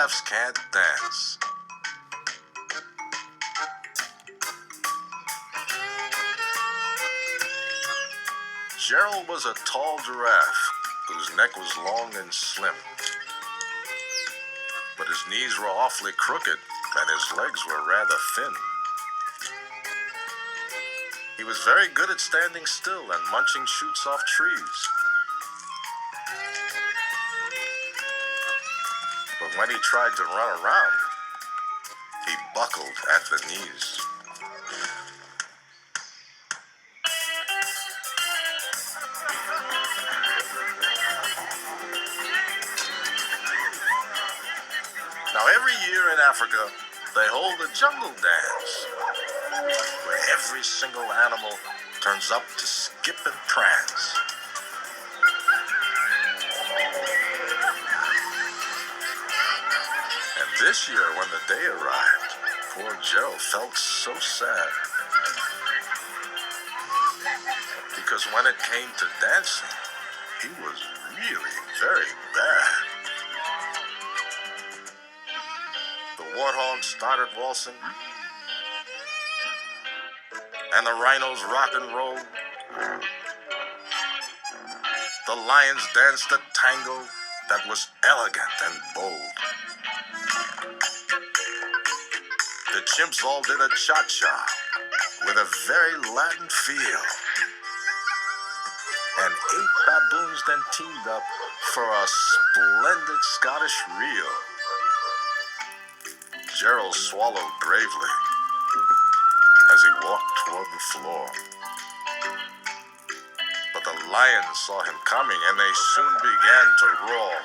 Giraffes Can't Dance. Gerald was a tall giraffe whose neck was long and slim, but his knees were awfully crooked and his legs were rather thin. He was very good at standing still and munching shoots off trees. But when he tried to run around, he buckled at the knees. Now every year in Africa, they hold a jungle dance, where every single animal turns up to skip and prance. And this year, when the day arrived, poor Gerald felt so sad. Because when it came to dancing, he was really very bad. The warthogs started waltzing, and the rhinos rock and roll. The lions danced a tango that was elegant and bold. The chimps all did a cha-cha with a very Latin feel. And 8 baboons then teamed up for a splendid Scottish reel. Gerald swallowed bravely as he walked toward the floor. But the lions saw him coming and they soon began to roar.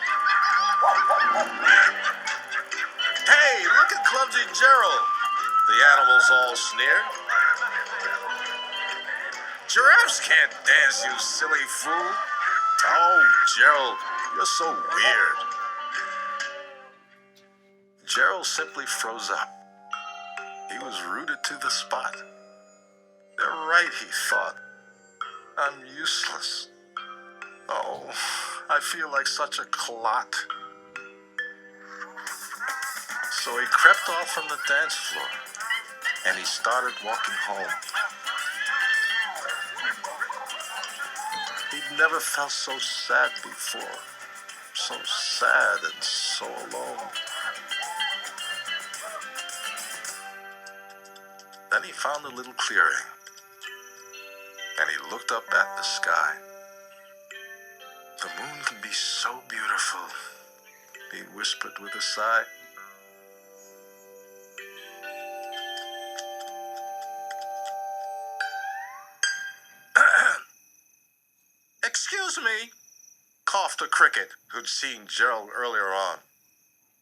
Hey, look at clumsy Gerald, the animals all sneered. Giraffes can't dance, you silly fool. Oh, Gerald, you're so weird. Gerald simply froze up. He was rooted to the spot. They're right, he thought. I'm useless. Oh, I feel like such a clot. So he crept off from the dance floor, and he started walking home. He'd never felt so sad before. So sad and so alone. Then he found a little clearing, and he looked up at the sky. The moon can be so beautiful, he whispered with a sigh. Excuse me, coughed a cricket who'd seen Gerald earlier on.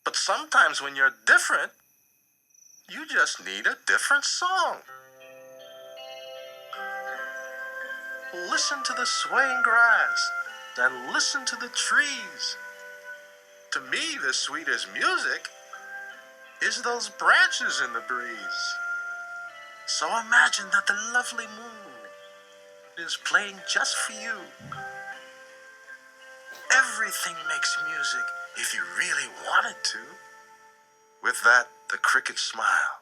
But sometimes when you're different, you just need a different song. Listen to the swaying grass, and listen to the trees. To me, the sweetest music is those branches in the breeze. So imagine that the lovely moon is playing just for you. Everything makes music if you really wanted to. With that, the cricket smiled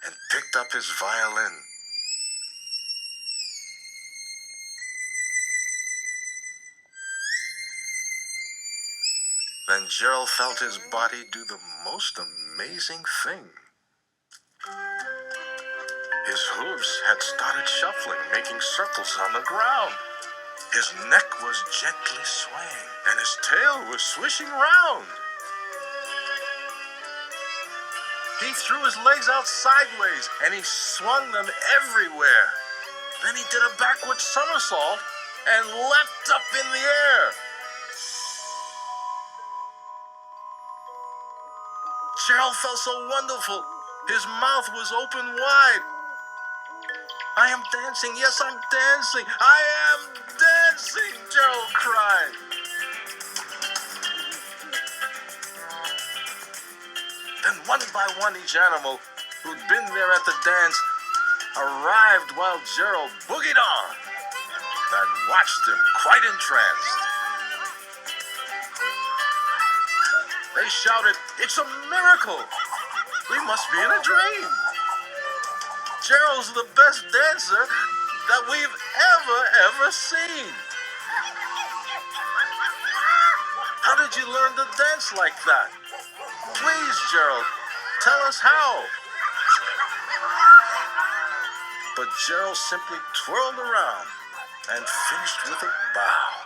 and picked up his violin. Then Gerald felt his body do the most amazing thing. His hooves had started shuffling, making circles on the ground. His neck was gently swaying, and his tail was swishing round. He threw his legs out sideways, and he swung them everywhere. Then he did a backward somersault and leapt up in the air. Gerald felt so wonderful. His mouth was open wide. I am dancing, yes, I'm dancing. I am dancing, Gerald cried. Then one by one each animal who'd been there at the dance arrived while Gerald boogied on and watched him quite entranced. They shouted, "It's a miracle! We must be in a dream! Gerald's the best dancer that we've ever seen! How did you learn to dance like that? Please, Gerald, tell us how." But Gerald simply twirled around and finished with a bow.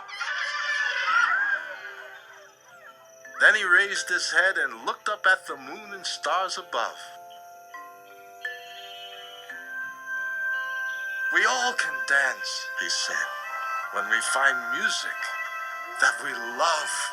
Then he raised his head and looked up at the moon and stars above. "We all can dance," he said, "when we find music that we love."